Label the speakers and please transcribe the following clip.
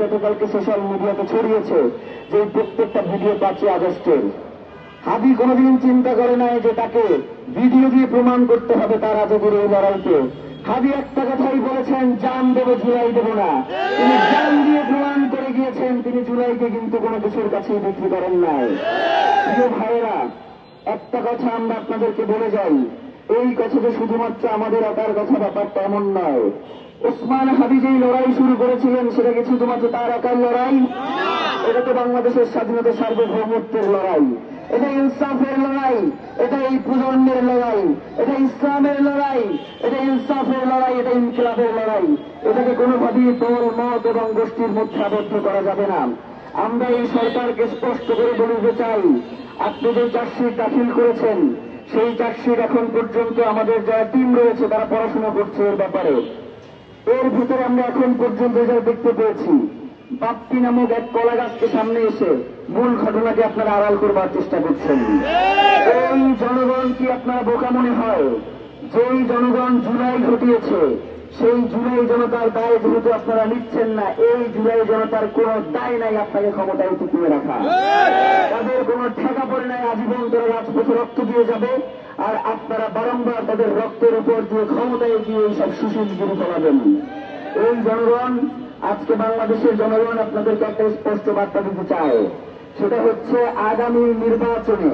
Speaker 1: গতকালকে সোশ্যাল মিডিয়াতে ছড়িয়েছে যে প্রত্যেকটা ভিডিও 5 আগস্টের। হাদি কোনোদিন চিন্তা করে নাই যে তাকে ভিডিও দিয়ে প্রমাণ করতে হবে তার আজকের এই লড়াইকে। হাদি একটা কথাই বলেছেন, জান দেব জুলাই দেব না। তিনি জান দিয়ে প্রমাণ করে গিয়েছেন তিনি জুলাইকে কিন্তু কোনো কিছুর কাছেই বিক্রি করেন নাই। প্রিয় ভাইয়েরা, একটা কথা আমরা আপনাদেরকে বলে যাই, এই কথা যে শুধুমাত্র আমাদের একার কথা, ব্যাপারটা এমন নয়। ওসমান হাদি যেই লড়াই শুরু করেছিলেন সেটা কি শুধুমাত্র তার একার লড়াই? এটা তো বাংলাদেশের স্বাধীনতা সার্বভৌমত্বের লড়াই, এটা ইনসাফের লড়াই, এটা এই প্রজন্মের লড়াই, এটা ইসলামের লড়াই, এটা ইনসাফের লড়াই, এটা ইনকিলাবের লড়াই। এটাকে কোনোভাবেই দল মত এবং গোষ্ঠীর মধ্যে আবদ্ধ করা যাবে না। আমরা এই সরকারকে স্পষ্ট করে বলতে চাই, আপনি যে চার্জশিট দাখিল করেছেন সেই চার্জশিট এখন পর্যন্ত আমাদের যারা টিম রয়েছে তারা পড়াশোনা করছে এর ব্যাপারে। এর ভিতরে আমরা এখন পর্যন্ত যা দেখতে পেয়েছি, বাপ্পি নামক এক কলা গাছকে সামনে এসে মূল ঘটনাকে আপনারা আড়াল করবার চেষ্টা করছেন। এই জনগণ কি আপনারা বোকা মনে হয়? যেই জনগণ জুলাই ঘটিয়েছে সেই জুলাই জনতার দায় যেহেতু আপনারা নিচ্ছেন না, এই জুলাই জনতার কোন দায় নাই আপনাকে ক্ষমতায় টিকিয়ে রাখা। তাদের কোন ঠেকা পড়ে নাই আজীবন তারা রাজপথে রক্ত দিয়ে যাবে, আর আপনারা বারংবার তাদের রক্তের উপর দিয়ে ক্ষমতায় গিয়ে এইসব সুশীলগিরি ফলাবেন। এই জনগণ, আজকে বাংলাদেশের জনগণ আপনাদেরকে একটা স্পষ্ট বার্তা দিতে চায়, সেটা হচ্ছে আগামী নির্বাচনে